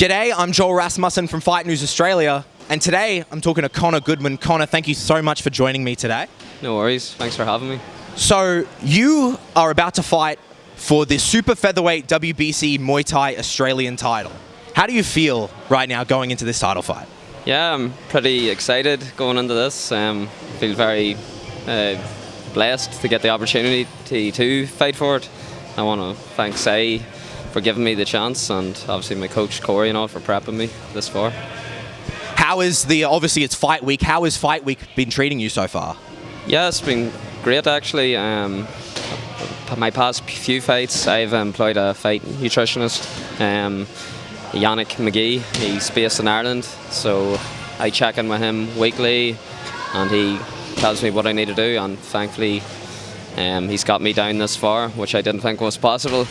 G'day, I'm Joel Rasmussen from Fight News Australia, and today I'm talking to Conor Goodman. Conor, thank you so much for joining me today. No worries, thanks for having me. So, you are about to fight for the super featherweight WBC Muay Thai Australian title. How do you feel right now going into this title fight? Yeah, I'm pretty excited going into this. Feel very blessed to get the opportunity to fight for it. I want to thank Say for giving me the chance, and obviously my coach Corey and all for prepping me this far. How is obviously it's fight week, how has fight week been treating you so far? Yeah, it's been great actually. My past few fights, I've employed a fight nutritionist, Yannick McGee. He's based in Ireland, so I check in with him weekly and he tells me what I need to do, and thankfully he's got me down this far, which I didn't think was possible.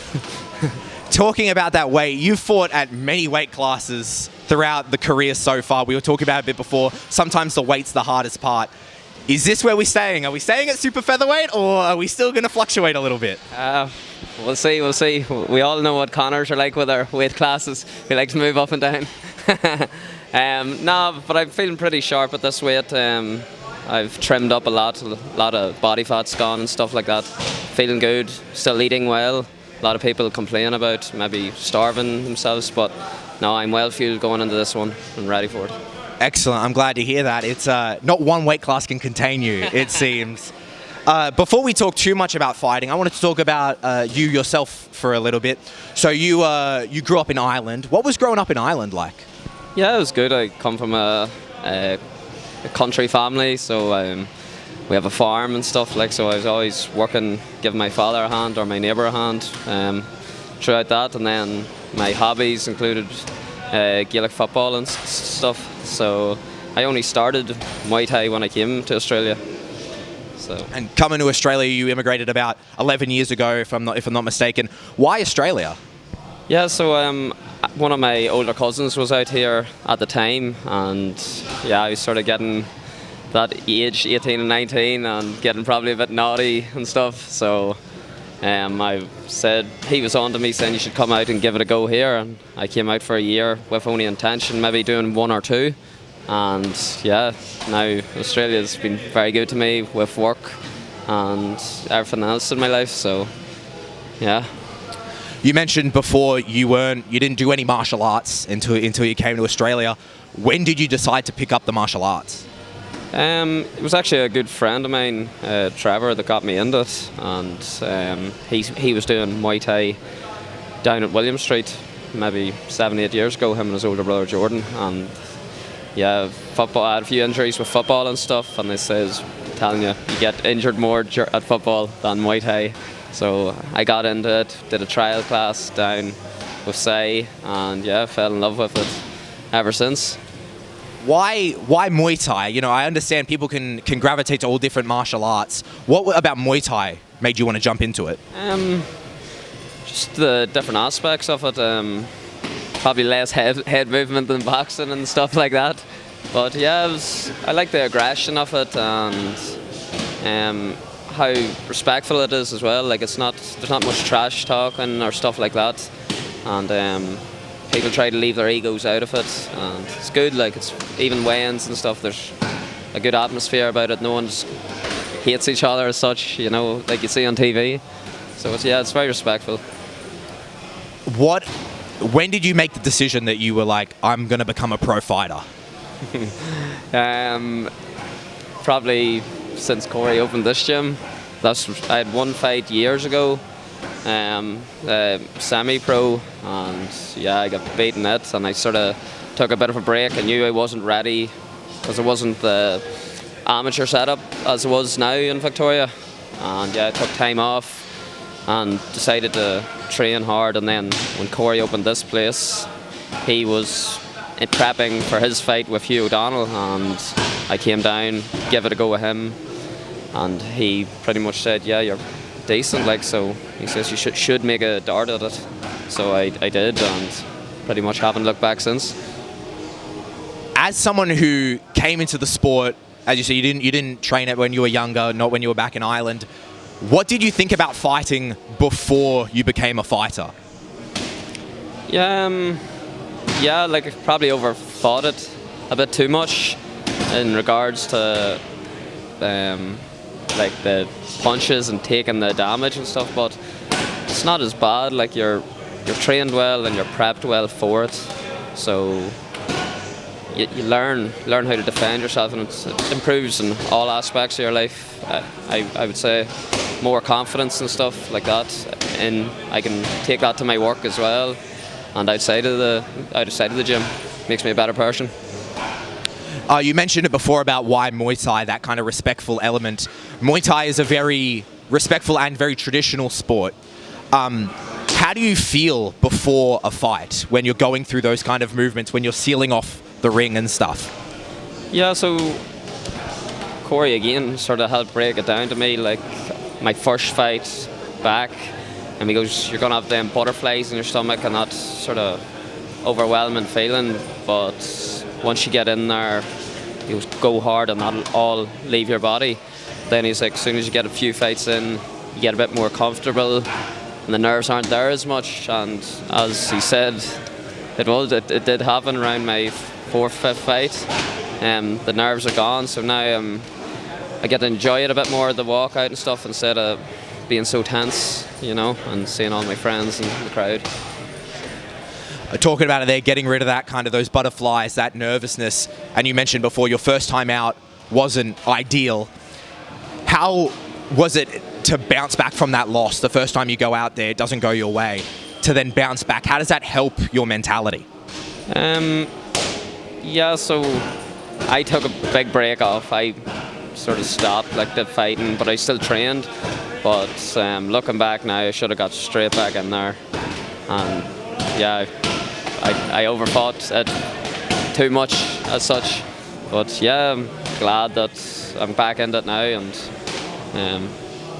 Talking about that weight, you've fought at many weight classes throughout the career so far. We were talking about it a bit before. Sometimes the weight's the hardest part. Is this where we're staying? Are we staying at super featherweight, or are we still going to fluctuate a little bit? We'll see. We all know what Conors are like with our weight classes. We like to move up and down. No, but I'm feeling pretty sharp at this weight. I've trimmed up a lot of body fat's gone and stuff like that. Feeling good, still eating well. A lot of people complain about maybe starving themselves, but no, I'm well fueled going into this one and ready for it. Excellent. I'm glad to hear that. It's not one weight class can contain you, it seems. Before we talk too much about fighting, I wanted to talk about you yourself for a little bit. So you grew up in Ireland. What was growing up in Ireland like? Yeah, it was good. I come from a country family, so we have a farm and stuff, so I was always working, giving my father a hand or my neighbour a hand throughout that, and then my hobbies included Gaelic football and stuff. So I only started Muay Thai when I came to Australia. And coming to Australia, you immigrated about 11 years ago, if I'm not mistaken. Why Australia? Yeah, so one of my older cousins was out here at the time, and yeah, I was sort of getting that age, 18 and 19, and getting probably a bit naughty and stuff. So I said, he was on to me saying you should come out and give it a go here, and I came out for a year with only intention maybe doing one or two. And yeah, now Australia's been very good to me with work and everything else in my life, so yeah. You mentioned before you didn't do any martial arts until you came to Australia. When did you decide to pick up the martial arts? It was actually a good friend of mine, Trevor, that got me into it, and he was doing Muay Thai down at William Street maybe 7-8 years ago, him and his older brother Jordan, and yeah, football. I had a few injuries with football and stuff, and they says, telling you get injured more at football than Muay Thai. So I got into it, did a trial class down with Say, and yeah, fell in love with it ever since. Why Muay Thai? You know, I understand people can gravitate to all different martial arts. What about Muay Thai made you want to jump into it? Just the different aspects of it. Probably less head movement than boxing and stuff like that. But yeah, I like the aggression of it, and how respectful it is as well. There's not much trash talking or stuff like that, and people try to leave their egos out of it, and it's good. It's even weigh-ins and stuff. There's a good atmosphere about it. No one just hates each other as such, like you see on TV. So it's very respectful. When did you make the decision that you were like, I'm going to become a pro fighter? Probably since Corey opened this gym. I had one fight years ago, semi-pro, and yeah, I got beaten it, and I sort of took a bit of a break. I knew I wasn't ready because it wasn't the amateur setup as it was now in Victoria, and yeah, I took time off and decided to train hard. And then when Corey opened this place, he was prepping for his fight with Hugh O'Donnell, and I came down, gave it a go with him, and he pretty much said, yeah, you're decent, so he says you should make a dart at it. So I did, and pretty much haven't looked back since. As someone who came into the sport, as you said, you didn't train it when you were younger, not when you were back in Ireland. What did you think about fighting before you became a fighter? Yeah, Yeah, like I probably overthought it a bit too much in regards to like the punches and taking the damage and stuff, but it's not as bad. Like you're trained well and you're prepped well for it, so you learn how to defend yourself, and it improves in all aspects of your life. I would say more confidence and stuff like that, and I can take that to my work as well, and outside of the gym, makes me a better person. You mentioned it before about why Muay Thai, that kind of respectful element. Muay Thai is a very respectful and very traditional sport. How do you feel before a fight when you're going through those kind of movements, when you're sealing off the ring and stuff? Yeah, so Corey again sort of helped break it down to me. Like my first fight back, and he goes, "You're gonna have them butterflies in your stomach and that sort of overwhelming feeling, but once you get in there, you go hard and that'll all leave your body." Then he's like, as soon as you get a few fights in, you get a bit more comfortable and the nerves aren't there as much. And as he said, it did happen around my 4th, 5th fight. The nerves are gone, so now I get to enjoy it a bit more, the walkout and stuff, instead of being so tense, and seeing all my friends and the crowd. Talking about it there, getting rid of that kind of those butterflies, that nervousness, and you mentioned before your first time out wasn't ideal. How was it to bounce back from that loss? The first time you go out there, it doesn't go your way, to then bounce back. How does that help your mentality? Yeah, so I took a big break off. I sort of stopped like the fighting, but I still trained. But looking back now, I should have got straight back in there. And yeah, I overthought it too much as such, but yeah, I'm glad that I'm back in it now, and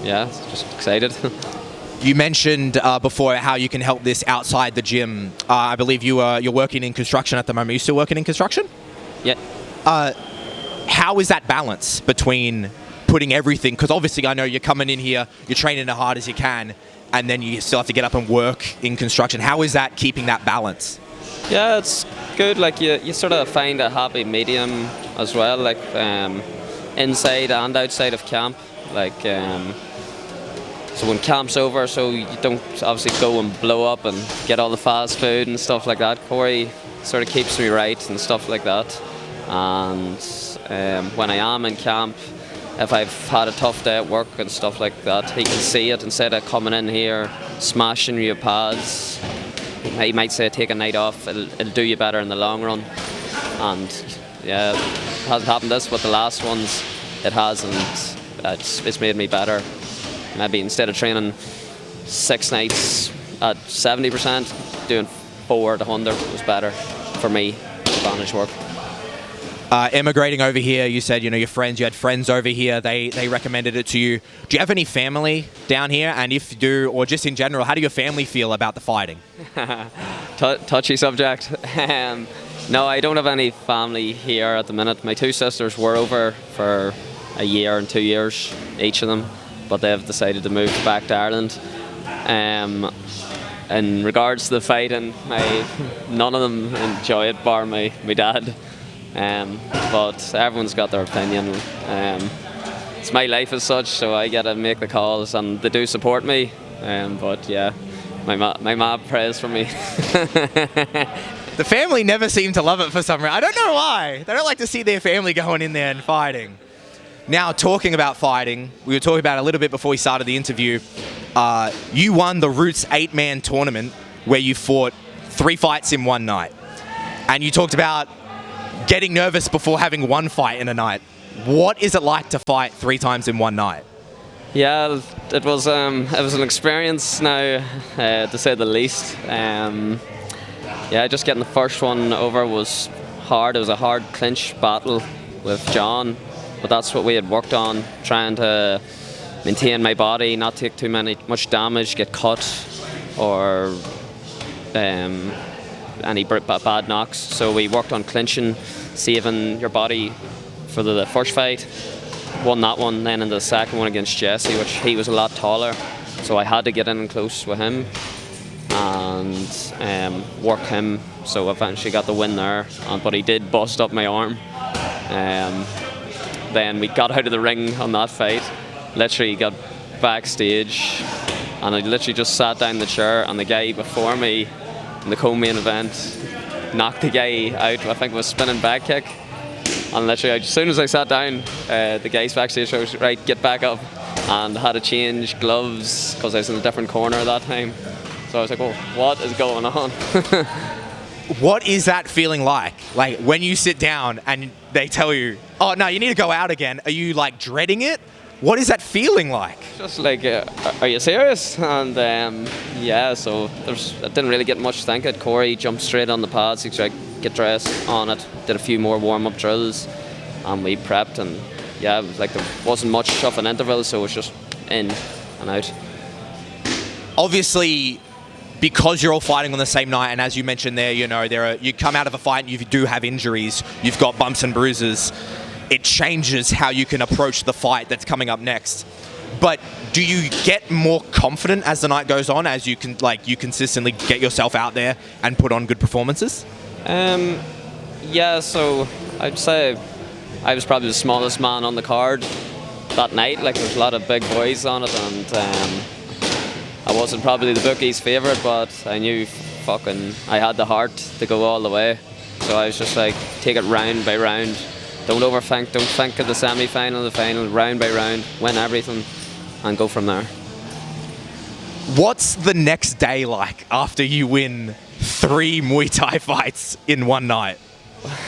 yeah, just excited. You mentioned before how you can help this outside the gym. I believe you're working in construction at the moment. Are you still working in construction? Yeah. How is that balance between putting everything, because obviously I know you're coming in here, you're training as hard as you can, and then you still have to get up and work in construction. How is that keeping that balance? Yeah, it's good. Like you sort of find a happy medium as well, like inside and outside of camp. Like so when camp's over, so you don't obviously go and blow up and get all the fast food and stuff like that. Corey sort of keeps me right and stuff like that. And when I am in camp, if I've had a tough day at work and stuff like that, he can see it instead of coming in here, smashing your pads. He might say take a night off, it'll do you better in the long run. And yeah, it hasn't happened this, but the last ones it has, and it's made me better. Maybe instead of training 6 nights at 70%, doing 4 to 100 was better for me to manage work. Immigrating over here, you said you had friends over here, they recommended it to you. Do you have any family down here? And if you do, or just in general, how do your family feel about the fighting? Touchy subject. No, I don't have any family here at the minute. My 2 sisters were over for a year and 2 years, each of them, but they've decided to move back to Ireland. In regards to the fighting, none of them enjoy it, bar my dad. But everyone's got their opinion. It's my life as such, so I get to make the calls, and they do support me. But yeah, my mom prays for me. The family never seem to love it for some reason. I don't know why. They don't like to see their family going in there and fighting. Now, talking about fighting, we were talking about it a little bit before we started the interview. You won the Roots 8-man tournament where you fought 3 fights in one night. And you talked about getting nervous before having one fight in a night. What is it like to fight 3 times in one night? Yeah, it was an experience now, to say the least. Yeah, just getting the first one over was hard. It was a hard clinch battle with John, but that's what we had worked on, trying to maintain my body, not take much damage, get cut, or any bad knocks. So we worked on clinching, saving your body for the first fight. Won that one. Then in the second one against Jesse, which he was a lot taller, so I had to get in close with him. And and work him. So eventually got the win there, but he did bust up my arm. Then we got out of the ring on that fight. Literally got backstage, and I literally just sat down in the chair, and the guy before me in the co-main event knocked the guy out. I think it was spinning back kick. And literally, as soon as I sat down, the guys backstage was right, get back up, and I had to change gloves because I was in a different corner at that time. So I was like, oh, what is going on? What is that feeling like? Like when you sit down and they tell you, oh no, you need to go out again. Are you like dreading it? What is that feeling like? Just like, are you serious? And yeah, so I didn't really get much to think of. Corey jumped straight on the pads. He tried to get dressed on it, did a few more warm-up drills, and we prepped. And yeah, it was like there wasn't much of an interval, so it was just in and out. Obviously, because you're all fighting on the same night, and as you mentioned there, you know, you come out of a fight and you do have injuries, you've got bumps and bruises. It changes how you can approach the fight that's coming up next. But do you get more confident as the night goes on, as you consistently get yourself out there and put on good performances? Yeah, so I'd say I was probably the smallest man on the card that night. Like, there's a lot of big boys on it, and I wasn't probably the bookie's favourite, but I knew I had the heart to go all the way. So I was just like, take it round by round. Don't overthink, don't think of the semi-final, the final, round by round, win everything, and go from there. What's the next day like after you win 3 Muay Thai fights in one night?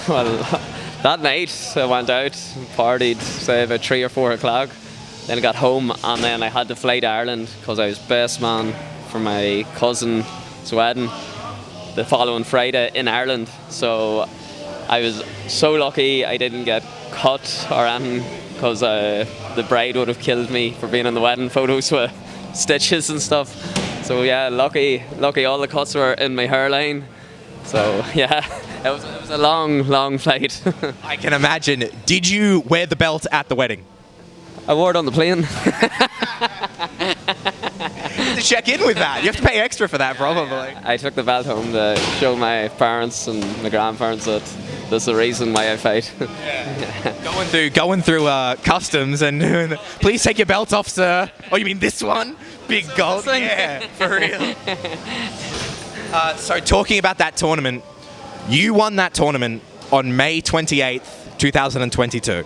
Well, that night I went out, partied, say about 3 or 4 o'clock. Then I got home, and then I had to fly to Ireland because I was best man for my cousin's wedding the following Friday in Ireland. So I was so lucky I didn't get cut or anything, because the bride would have killed me for being in the wedding photos with stitches and stuff. So yeah, lucky all the cuts were in my hairline. So yeah, it was a long flight. I can imagine. Did you wear the belt at the wedding? I wore it on the plane. You have to check in with that. You have to pay extra for that, probably. I took the belt home to show my parents and my grandparents that there's a reason why I fight. Yeah. Going through customs and please take your belt off, sir. Oh, you mean this one? Big gold. Yeah, for real. So talking about that tournament, you won that tournament on May 28th, 2022.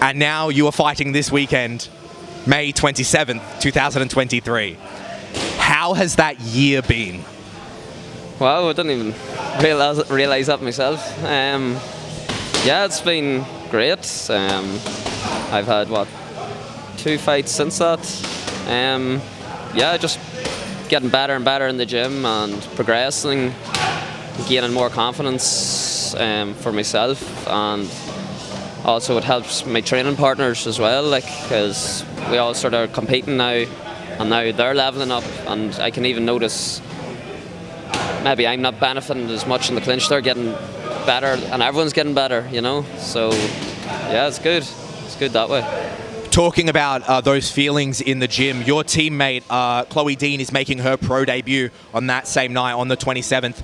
And now you are fighting this weekend, May 27th, 2023. How has that year been? Well, I didn't even realise that myself. Yeah, it's been great. I've had, 2 fights since that. Yeah, just getting better and better in the gym and progressing, gaining more confidence for myself, and also it helps my training partners as well, because we all sort of competing now, and now they're leveling up, and I can even notice maybe I'm not benefiting as much in the clinch. They're getting better, and everyone's getting better, you know. So yeah, it's good. It's good that way. Talking about those feelings in the gym, your teammate Chloe Dean is making her pro debut on that same night, on the 27th.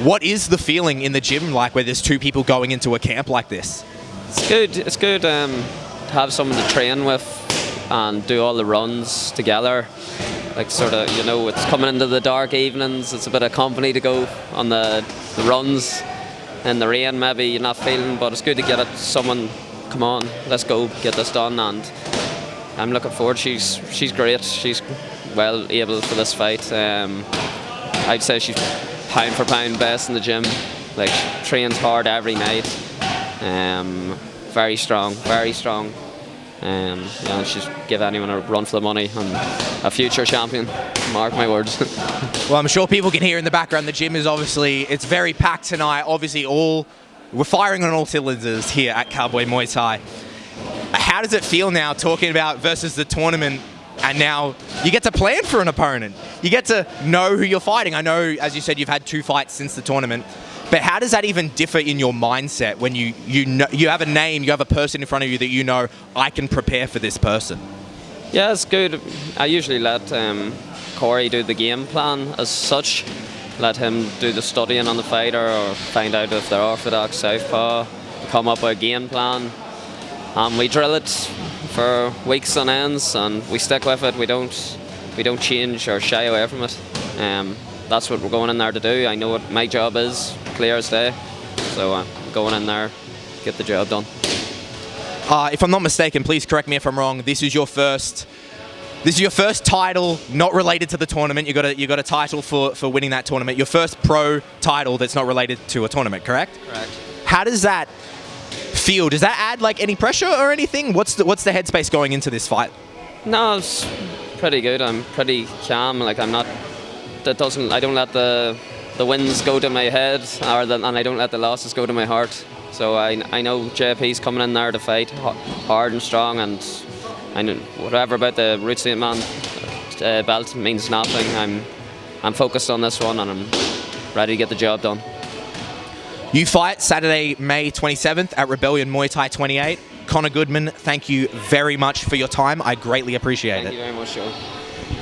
What is the feeling in the gym like where there's 2 people going into a camp like this? It's good. It's good to have someone to train with and do all the runs together. Like, sort of, you know, it's coming into the dark evenings. It's a bit of company to go on the runs in the rain. Maybe you're not feeling, but it's good to get someone. Come on, let's go, get this done. And I'm looking forward. She's great. She's well able for this fight. I'd say she's pound for pound best in the gym. Like, trains hard every night. Very strong, very strong. Yeah, she's give anyone a run for the money, and a future champion. Mark my words. Well, I'm sure people can hear in the background. The gym is it's very packed tonight. Obviously, we're firing on all cylinders here at Cowboy Muay Thai. How does it feel now, talking about versus the tournament, and now you get to plan for an opponent? You get to know who you're fighting. I know, as you said, you've had 2 fights since the tournament. But how does that even differ in your mindset when you know, you have a name, you have a person in front of you that you know, I can prepare for this person? Yeah, it's good. I usually let Corey do the game plan as such. let him do the studying on the fighter, or find out if they're orthodox, southpaw, come up with a game plan. We drill it for weeks on ends, and we stick with it. We don't change or shy away from it. That's what we're going in there to do. I know what my job is, clear as day. So I'm going in there, get the job done. If I'm not mistaken, please correct me if I'm wrong. This is your first title not related to the tournament. You got a title for winning that tournament. Your first pro title that's not related to a tournament, correct? Correct. How does that feel? Does that add like any pressure or anything? What's the headspace going into this fight? No, it's pretty good. I'm pretty calm. Like I don't let the wins go to my head, and I don't let the losses go to my heart. So I know JP's coming in there to fight hard and strong, and I know whatever about the Root St. Man belt means nothing. I'm focused on this one, and I'm ready to get the job done. You fight Saturday, May 27th at Rebellion Muay Thai 28. Conor Goodman, thank you very much for your time. I greatly appreciate it. Thank you very much, Joe.